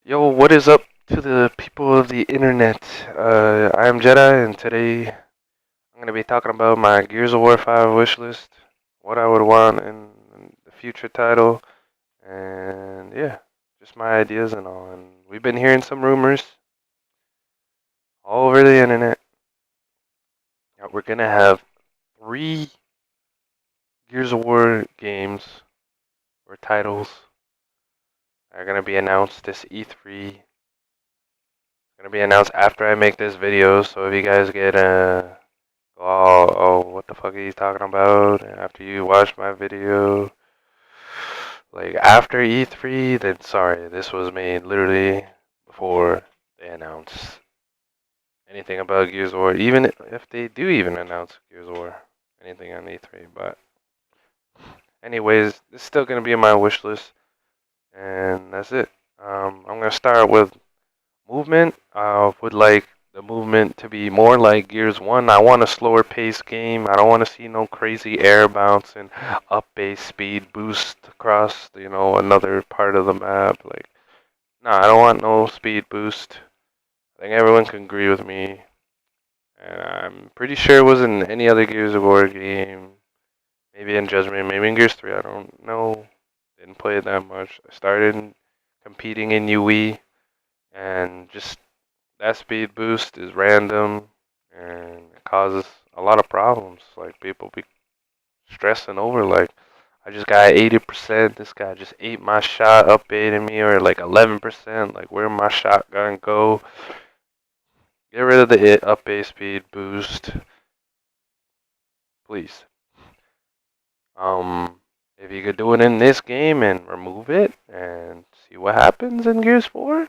Yo, what is up to the people of the internet? I am Jedi, and today I'm going to be talking about my Gears of War 5 wish list, what I would want in the future title, and yeah, just my ideas and all. And we've been hearing some rumors all over the internet that we're going to have three Gears of War games or titles that are going to be announced this E3. Gonna be announced after I make this video, so if you guys get what the fuck are you talking about? And after you watch my video, like after E3, then sorry, this was made literally before they announced anything about Gears of War. Even if they do even announce Gears of War, anything on E3. But anyways, this is still gonna be in my wish list, and that's it. I'm gonna start with movement. I would like the movement to be more like Gears 1. I want a slower pace game. I don't want to see no crazy air bounce and up base speed boost across, another part of the map. Like, nah, I don't want no speed boost. I think everyone can agree with me. And I'm pretty sure it wasn't in any other Gears of War game. Maybe in Judgment, maybe in Gears 3. I don't know. Didn't play it that much. I started competing in UE and just that speed boost is random and it causes a lot of problems. Like people be stressing over like I just got 80%, this guy just ate my shot, up baiting me, or like 11%, like where my shot gonna go? Get rid of the up base speed boost, please. If you could do it in this game and remove it and see what happens in Gears 4,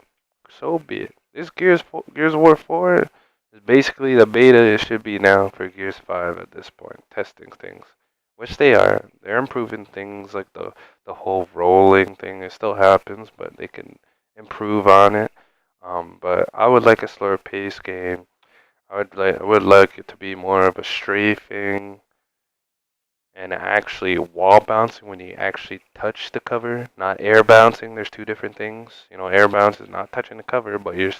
so be it. This Gears of War 4 is basically the beta it should be now for Gears 5 at this point, testing things, which they are. They're improving things like the whole rolling thing. It still happens, but they can improve on it. But I would like a slower pace game. I would like it to be more of a strafing and actually wall bouncing when you actually touch the cover, not air bouncing. There's two different things. Air bounce is not touching the cover, but your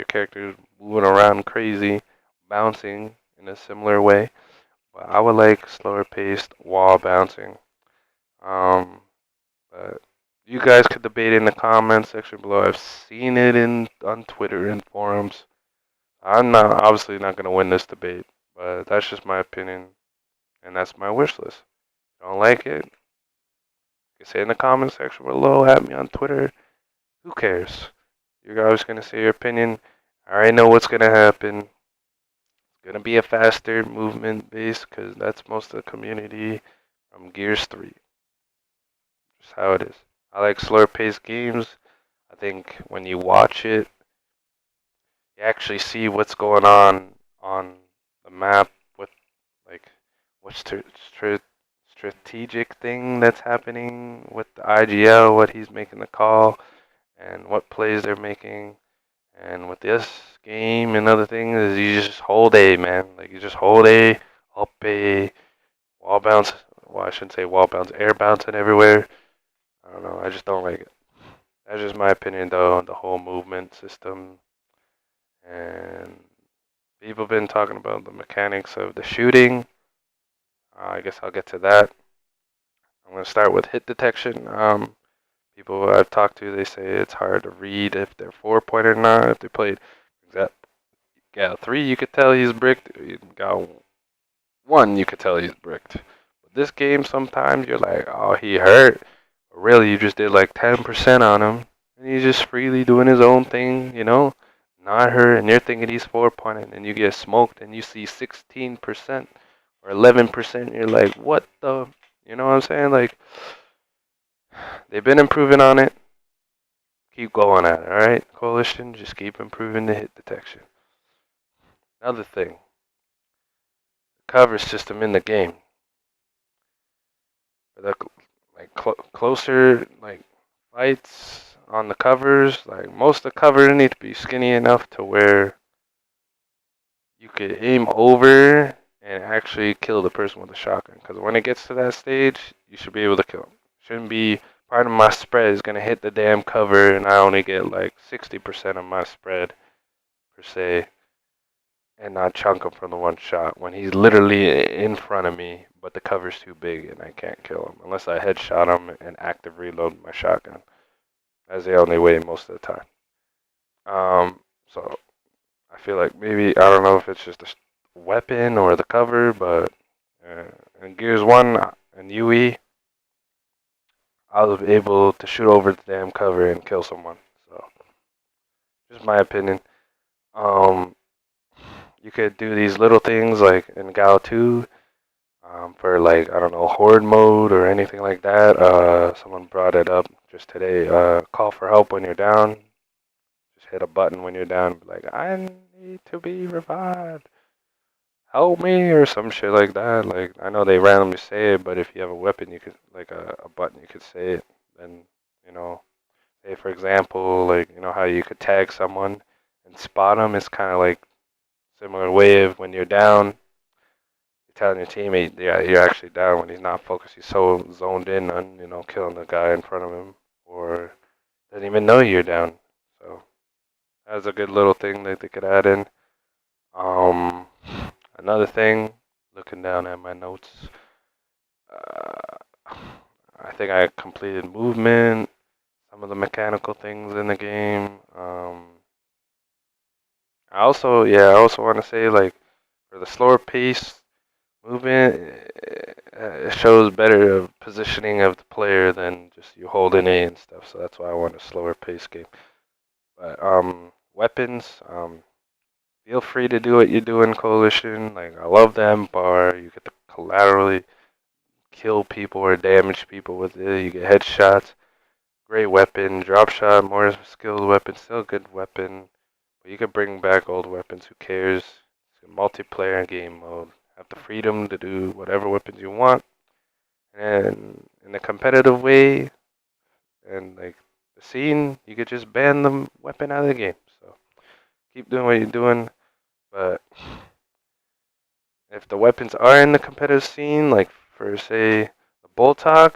character is moving around crazy, bouncing in a similar way. But I would like slower paced wall bouncing. Um, but you guys could debate in the comments section below. I've seen it in on Twitter and forums. I'm not obviously not gonna win this debate, but that's just my opinion, and that's my wish list. Don't like it? You can say in the comment section below, at me on Twitter. Who cares? You're always going to say your opinion. I already know what's going to happen. It's going to be a faster movement base because that's most of the community from Gears 3. Just how it is. I like slower paced games. I think when you watch it, you actually see what's going on the map with like what's strategic thing that's happening with the IGL, what he's making the call, and what plays they're making. And with this game and other things, is you just hold A, man. Like you just hold A, up A, wall bounce. Well, I shouldn't say wall bounce, air bouncing everywhere. I don't know. I just don't like it. That's just my opinion, though, on the whole movement system. And people have been talking about the mechanics of the shooting. I guess I'll get to that. I'm gonna start with hit detection. People I've talked to, they say it's hard to read if they're 4-point or not. If they played, got 3, you could tell he's bricked. You got 1, you could tell he's bricked. But this game, sometimes you're like, oh, he hurt. But really, you just did like 10% on him, and he's just freely doing his own thing, not hurt. And you're thinking he's 4-point, and then you get smoked, and you see 16% or 11%. You're like, what the? You know what I'm saying? Like, they've been improving on it. Keep going at it, alright? Coalition, just keep improving the hit detection. Another thing, cover system in the game. The closer fights on the covers, like most of the covers need to be skinny enough to where you could aim over and actually kill the person with a shotgun. Because when it gets to that stage, you should be able to kill him. Shouldn't be part of my spread is gonna hit the damn cover, and I only get like 60% of my spread per se, and not chunk him from the one shot when he's literally in front of me, but the cover's too big and I can't kill him unless I headshot him and active reload my shotgun. That's the only way most of the time. So I feel like maybe I don't know if it's just the weapon or the cover, but in Gears 1 and UE, I was able to shoot over the damn cover and kill someone. So, just my opinion. Um, you could do these little things like in Gal 2 for like I don't know horde mode or anything like that. Someone brought it up just today. Call for help when you're down. Just hit a button when you're down. Like I need to be revived. Help me or some shit like that. Like I know they randomly say it, but if you have a weapon, you could like a button, you could say it. Then you know, say for example, like you know how you could tag someone and spot them. It's kind of like similar way of when you're down, you're telling your teammate, yeah, you're actually down when he's not focused. He's so zoned in on killing the guy in front of him, or doesn't even know you're down. So that's a good little thing that they could add in. Um, Another thing, looking down at my notes, I think I completed movement, some of the mechanical things in the game. I also want to say like for the slower pace movement, it shows better of positioning of the player than just you holding A and stuff. So that's why I want a slower pace game. But weapons, feel free to do what you do in Coalition. Like I love the M bar. You get to collaterally kill people or damage people with it. You get headshots. Great weapon. Drop shot, more skilled weapon. Still a good weapon. But you can bring back old weapons. Who cares? It's a multiplayer game mode. Have the freedom to do whatever weapons you want. And in a competitive way, and like the scene, you could just ban the weapon out of the game. So keep doing what you're doing. But if the weapons are in the competitive scene, like for say the Boltok,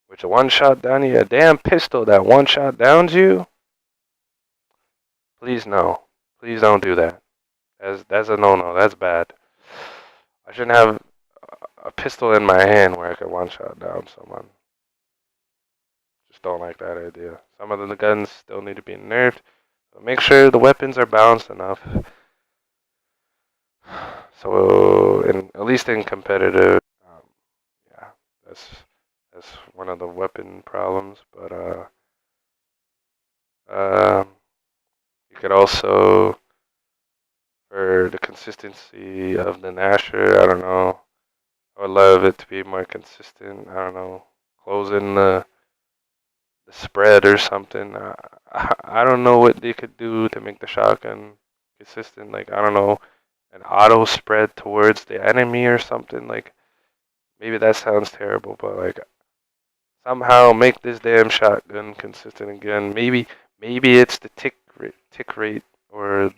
which a one shot down you, a damn pistol that one shot downs you, please no. Please don't do that. That's a no no. That's bad. I shouldn't have a pistol in my hand where I could one shot down someone. Just don't like that idea. Some of the guns still need to be nerfed. So make sure the weapons are balanced enough. So, at least in competitive, yeah, that's one of the weapon problems. But um, you could also, for the consistency of the Nasher, I don't know. I would love it to be more consistent. I don't know, closing the spread or something. I don't know what they could do to make the shotgun consistent. Like I don't know, an auto spread towards the enemy or something. Like maybe that sounds terrible, but like somehow make this damn shotgun consistent again. Maybe it's the tick rate or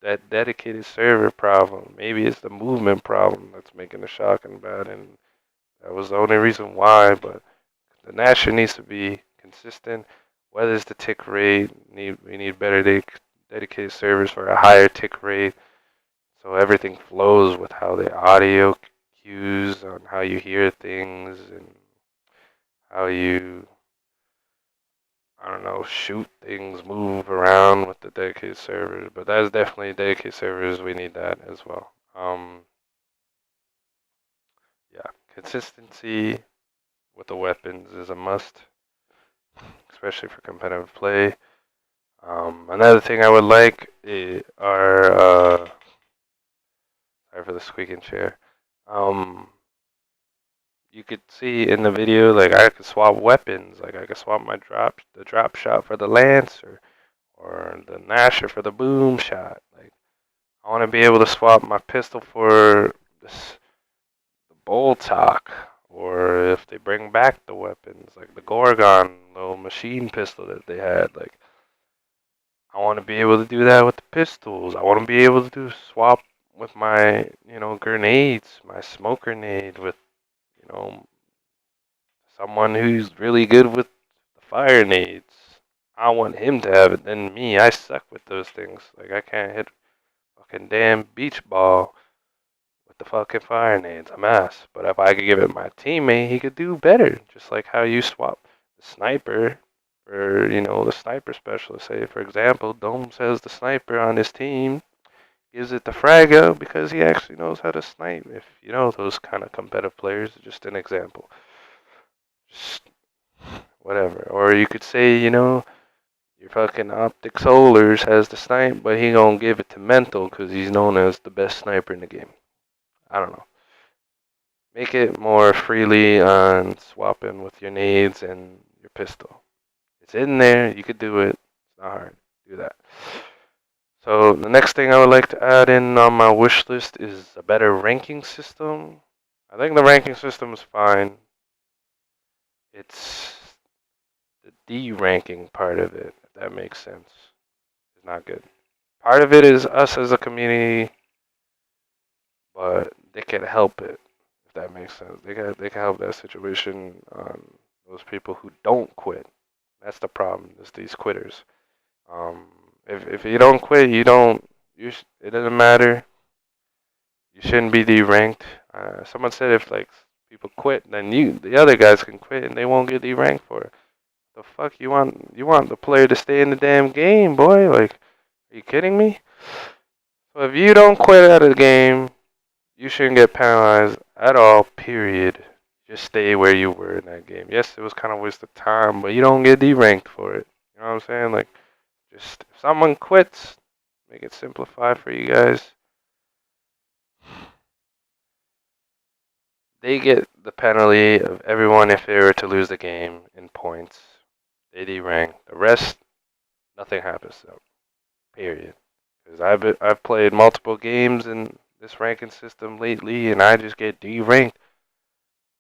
that dedicated server problem. Maybe it's the movement problem that's making the shotgun bad, and that was the only reason why. But the Nasher needs to be consistent. Whether it's the tick rate, we need better dedicated servers for a higher tick rate, so everything flows with how the audio cues on how you hear things and how you, I don't know, shoot things, move around with the dedicated servers. But that's definitely dedicated servers. We need that as well. Yeah, consistency with the weapons is a must, especially for competitive play. Another thing I would like are sorry for the squeaking chair. You could see in the video like I could swap weapons. Like I could swap the drop shot for the Lancer, or the Nasher for the boom shot. Like I want to be able to swap my pistol for the Boltok, or if they bring back the weapons like the Gorgon little machine pistol that they had. Like I want to be able to do that with the pistols. I want to be able to swap with my, grenades, my smoke grenade with, someone who's really good with the fire nades. I want him to have it than me. I suck with those things. Like I can't hit fucking damn beach ball with the fucking fire nades. I'm ass. But if I could give it my teammate, he could do better. Just like how you swap the sniper for, the sniper specialist. Say, for example, Dome says the sniper on his team gives it to Fraga because he actually knows how to snipe. If you know those kind of competitive players, just an example. Just whatever. Or you could say, your fucking Optic Solars has the snipe, but he gonna give it to Mental because he's known as the best sniper in the game. I don't know. Make it more freely on swapping with your nades and your pistol. It's in there. You could do it. It's not hard. Do that. So the next thing I would like to add in on my wish list is a better ranking system. I think the ranking system is fine. It's the D ranking part of it, if that makes sense. It's not good. Part of it is us as a community, but they can help it, if that makes sense. They can help that situation on those people who don't quit. That's the problem. It's these quitters. Um, if you don't quit, you don't. It doesn't matter. You shouldn't be deranked. Someone said if like people quit, then the other guys can quit and they won't get deranked for it. The fuck you want the player to stay in the damn game, boy? Like, are you kidding me? So if you don't quit out of the game, you shouldn't get penalized at all. Period. Just stay where you were in that game. Yes, it was kind of a waste of time, but you don't get deranked for it. You know what I'm saying? Like, just if someone quits, make it simplify for you guys. They get the penalty of everyone if they were to lose the game in points. They derank. The rest, nothing happens to them. Period. Because I've played multiple games in this ranking system lately, and I just get deranked.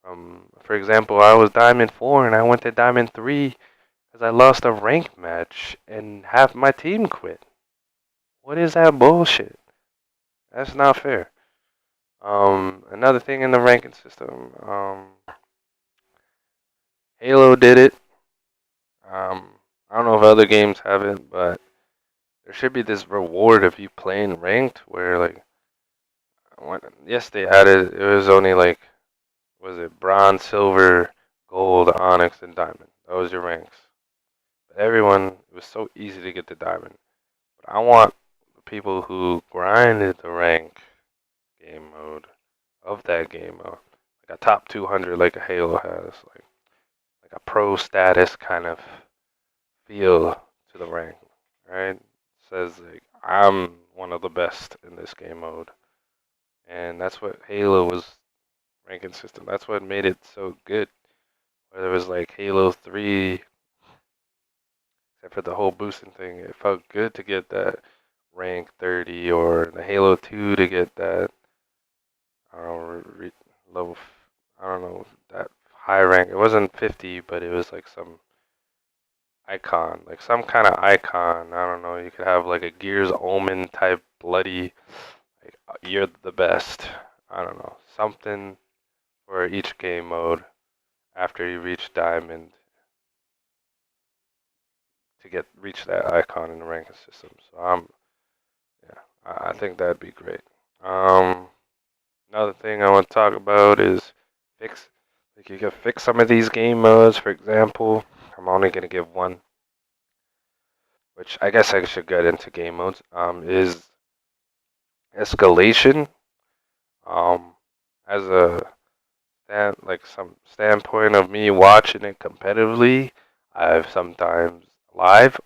For example, I was Diamond 4 and I went to Diamond 3 because I lost a ranked match and half my team quit. What is that bullshit? That's not fair. Another thing in the ranking system, Halo did it. I don't know if other games have it, but there should be this reward of you playing ranked where like, yes, they added. It was only like, was it bronze, silver, gold, onyx, and diamond? That was your ranks. But everyone, it was so easy to get the diamond. But I want the people who grinded the rank game mode of that game mode, like a top 200, like a Halo has, like a pro status kind of feel to the rank, right? It says like I'm one of the best in this game mode, and that's what Halo was ranking system. That's what made it so good. Whether it was like Halo 3, except for the whole boosting thing, it felt good to get that rank 30, or the Halo 2 to get that I don't know, level. I don't know that high rank. It wasn't 50, but it was like some icon, like some kind of icon. I don't know. You could have like a Gears Omen type bloody, like you're the best. I don't know, something for each game mode after you reach Diamond to reach that icon in the ranking system. So yeah, I think that'd be great. Another thing I want to talk about is fix. Like you can fix some of these game modes. For example, I'm only gonna give one, which I guess I should get into game modes. Is escalation. As a some standpoint of me watching it competitively, I've sometimes live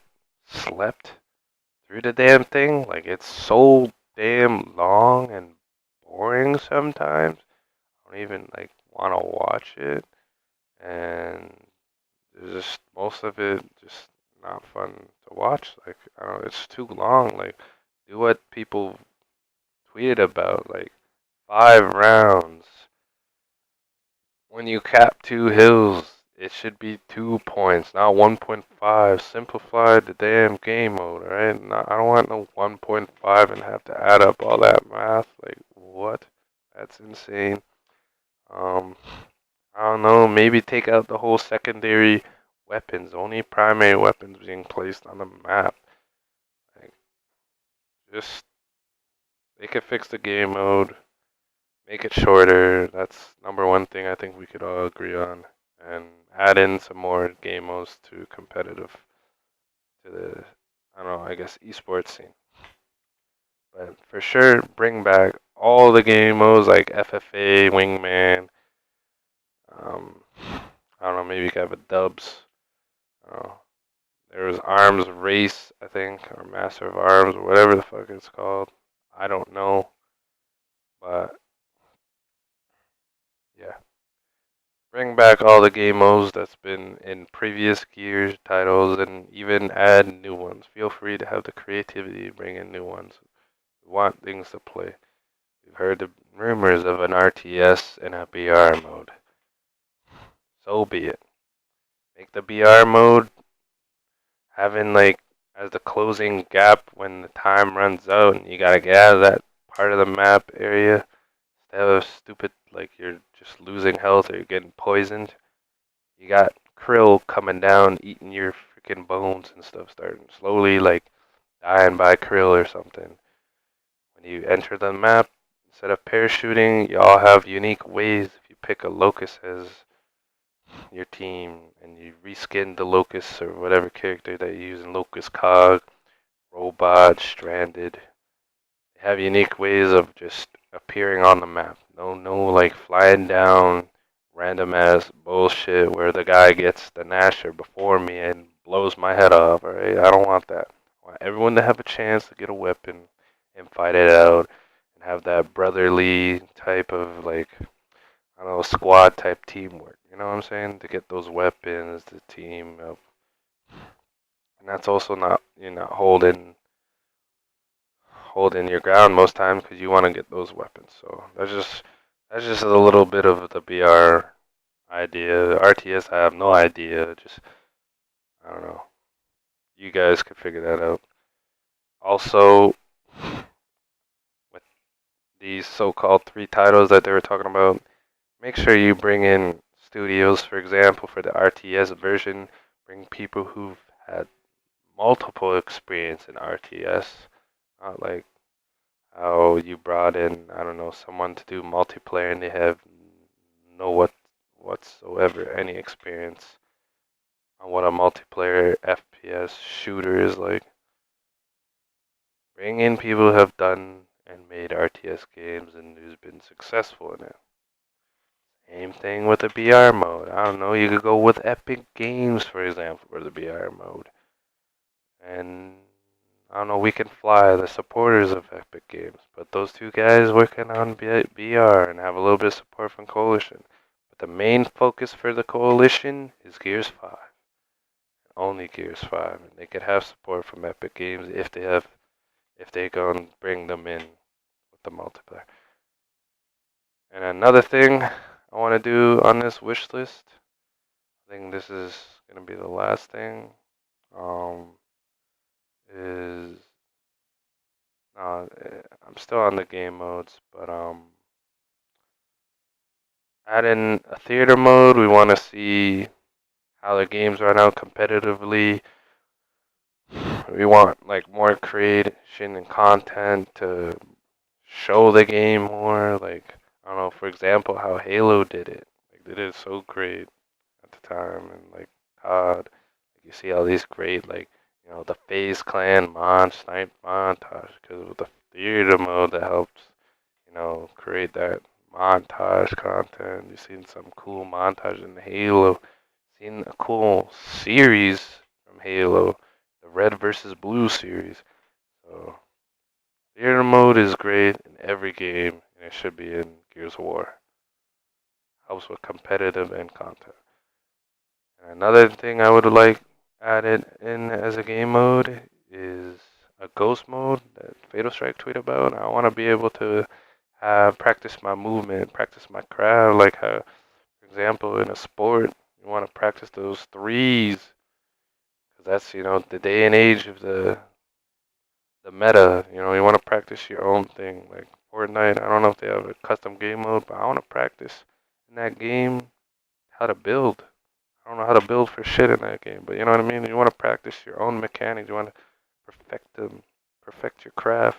slept through the damn thing. Like it's so damn long and boring sometimes. I don't even like want to watch it, and there's just most of it just not fun to watch. Like I don't know, it's too long. Like do what people tweeted about, like 5 rounds. When you cap 2 hills, it should be 2 points, not 1.5. Simplify the damn game mode, right? I don't want no 1.5 and have to add up all that math. Like, what? That's insane. Um, I don't know, maybe take out the whole secondary weapons, only primary weapons being placed on the map. Like, just they could fix the game mode, make it shorter. That's number one thing I think we could all agree on, and add in some more game modes to competitive to the I don't know, I guess esports scene. But for sure, bring back all the game modes like FFA, Wingman. I don't know, maybe you could have a dubs. Uh, there was Arms Race, I think, or Master of Arms, or whatever the fuck it's called. I don't know, but yeah. Bring back all the game modes that's been in previous Gears titles and even add new ones. Feel free to have the creativity to bring in new ones. We want things to play. We've heard the rumors of an RTS and a BR mode. So be it. Make the BR mode having like as the closing gap when the time runs out and you gotta get out of that part of the map area instead of stupid like you're just losing health or you're getting poisoned. You got krill coming down, eating your freaking bones and stuff, starting slowly like dying by krill or something. When you enter the map, instead of parachuting, you all have unique ways. If you pick a locust as your team and you reskin the locust or whatever character that you use in Locust Cog, Robot, Stranded, they have unique ways of just appearing on the map. No, like flying down random ass bullshit where the guy gets the Nasher before me and blows my head off. Alright, I don't want that. I want everyone to have a chance to get a weapon and fight it out and have that brotherly type of like I don't know squad type teamwork. You know what I'm saying? To get those weapons, the team up, and that's also not you're not holding your ground most times because you want to get those weapons. So that's just a little bit of the BR idea. RTS, I have no idea. Just I don't know. You guys could figure that out. Also, with these so-called three titles that they were talking about, make sure you bring in studios. For example, for the RTS version, bring people who've had multiple experience in RTS, not like how you brought in I don't know someone to do multiplayer and they have no whatsoever any experience on what a multiplayer FPS shooter is like. Bring in people who have done and made RTS games and who's been successful in it. Same thing with the BR mode. I don't know, you could go with Epic Games, for example, for the BR mode. And I don't know, We Can Fly, the supporters of Epic Games. But those two guys working on BR and have a little bit of support from Coalition. But the main focus for the Coalition is Gears 5. Only Gears 5. And they could have support from Epic Games if they go and bring them in with the multiplayer. And another thing I want to do on this wish list, I think this is going to be the last thing, is I'm still on the game modes, but add in a theater mode. We want to see how the games run out competitively. We want like more creation and content to show the game more. Like I don't know, for example, how Halo did it. Like they did it so great at the time, and like COD. Like, you see all these great like the FaZe Clan Snipe montage because with the theater mode that helps create that montage content. You've seen some cool montage in Halo. Seen a cool series from Halo, the Red versus Blue series. So theater mode is great in every game, and it should be in Gears of War. Helps with competitive and content. And another thing I would like added in as a game mode is a ghost mode that Fatal Strike tweeted about. I want to be able to practice my movement, practice my craft, like how, for example, in a sport, you want to practice those threes, because that's the day and age of the meta. You want to practice your own thing, like Fortnite. I don't know if they have a custom game mode, but I want to practice in that game how to build. I don't know how to build for shit in that game, but you know what I mean? You want to practice your own mechanics. You want to perfect them, perfect your craft.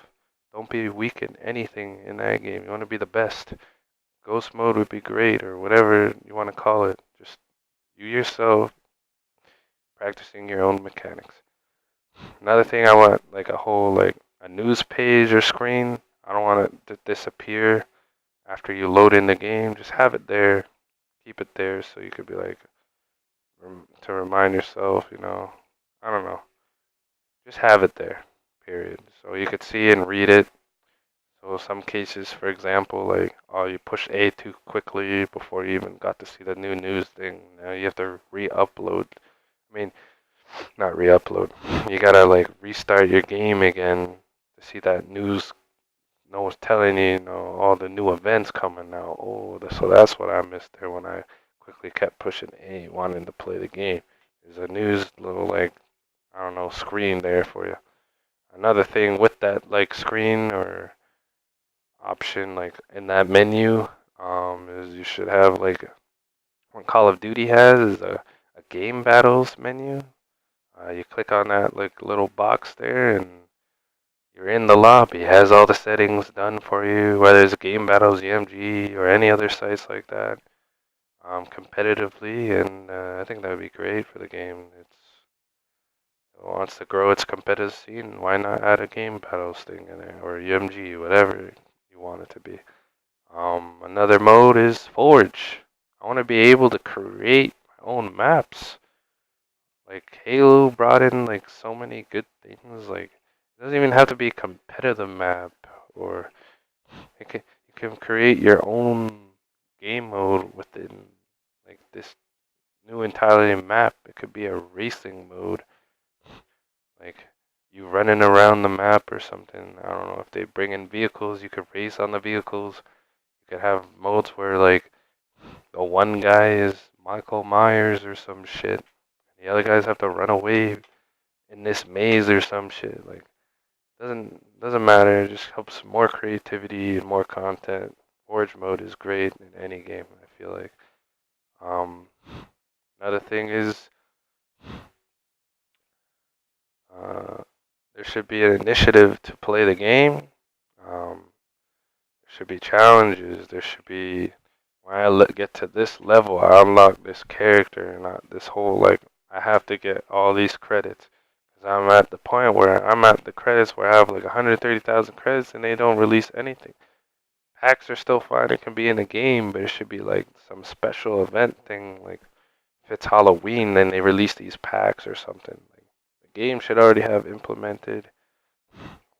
Don't be weak in anything in that game. You want to be the best. Ghost mode would be great, or whatever you want to call it. Just you yourself practicing your own mechanics. Another thing, I want like a whole like a news page or screen. I don't want it to disappear after you load in the game. Just have it there. Keep it there so you could be like to remind yourself. I don't know. Just have it there. Period. So you could see and read it. So some cases, for example, like you push A too quickly before you even got to see the new news thing. Now you have to re-upload. I mean, not re-upload. You gotta like restart your game again to see that news. No one's telling you, all the new events coming now. So that's what I missed there when I quickly kept pushing A, wanting to play the game. There's a news little like I don't know screen there for you. Another thing with that like screen or option like in that menu is you should have like what Call of Duty has is a game battles menu. You click on that like little box there and you're in the lobby. It has all the settings done for you, whether it's game battles, EMG, or any other sites like that, competitively, and I think that would be great for the game. It wants to grow its competitive scene. Why not add a game battles thing in there, or EMG, whatever you want it to be. Another mode is Forge. I want to be able to create my own maps. Like Halo brought in like so many good things. Like it doesn't even have to be a competitive map, or you can create your own game mode within like this new entirely map. It could be a racing mode, like you running around the map or something. I don't know if they bring in vehicles, you could race on the vehicles. You could have modes where like the one guy is Michael Myers or some shit. The other guys have to run away in this maze or some shit. Like doesn't matter. It just helps more creativity and more content. Forge mode is great in any game. I feel like. Um, Another thing is there should be an initiative to play the game. There should be challenges. There should be when I get to this level, I unlock this character, not this whole like I have to get all these credits. Cause I'm at the point where I'm at the credits where I have like 130,000 credits and they don't release anything. Packs are still fine. It can be in the game, but it should be like some special event thing. Like if it's Halloween, then they release these packs or something. Like the game should already have implemented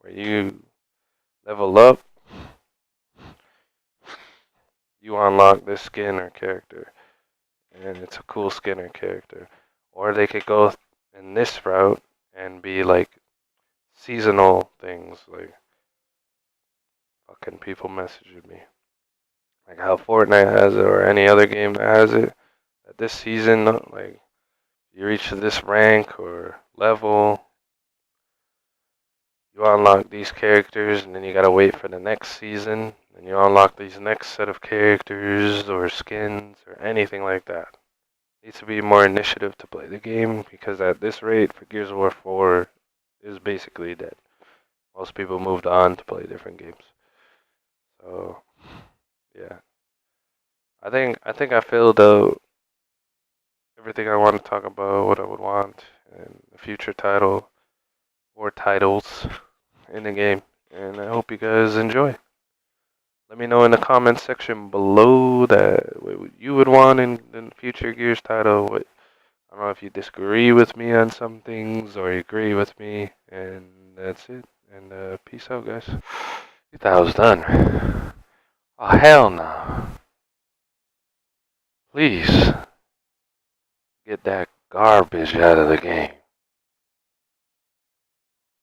where you level up, you unlock this skin or character, and it's a cool skin or character. Or they could go in this route and be like seasonal things, like fucking people messaging me. Like how Fortnite has it or any other game that has it. That this season, like you reach this rank or level, you unlock these characters, and then you gotta wait for the next season, and you unlock these next set of characters or skins or anything like that. Needs to be more initiative to play the game because at this rate, for Gears of War 4 is basically dead. Most people moved on to play different games. So, yeah, I think I filled out everything I want to talk about, what I would want, and the future title or titles in the game. And I hope you guys enjoy. Let me know in the comments section below that what you would want in future Gears title. I don't know if you disagree with me on some things or you agree with me. And that's it. And peace out, guys. You thought I was done. Oh, hell no. Please get that garbage out of the game.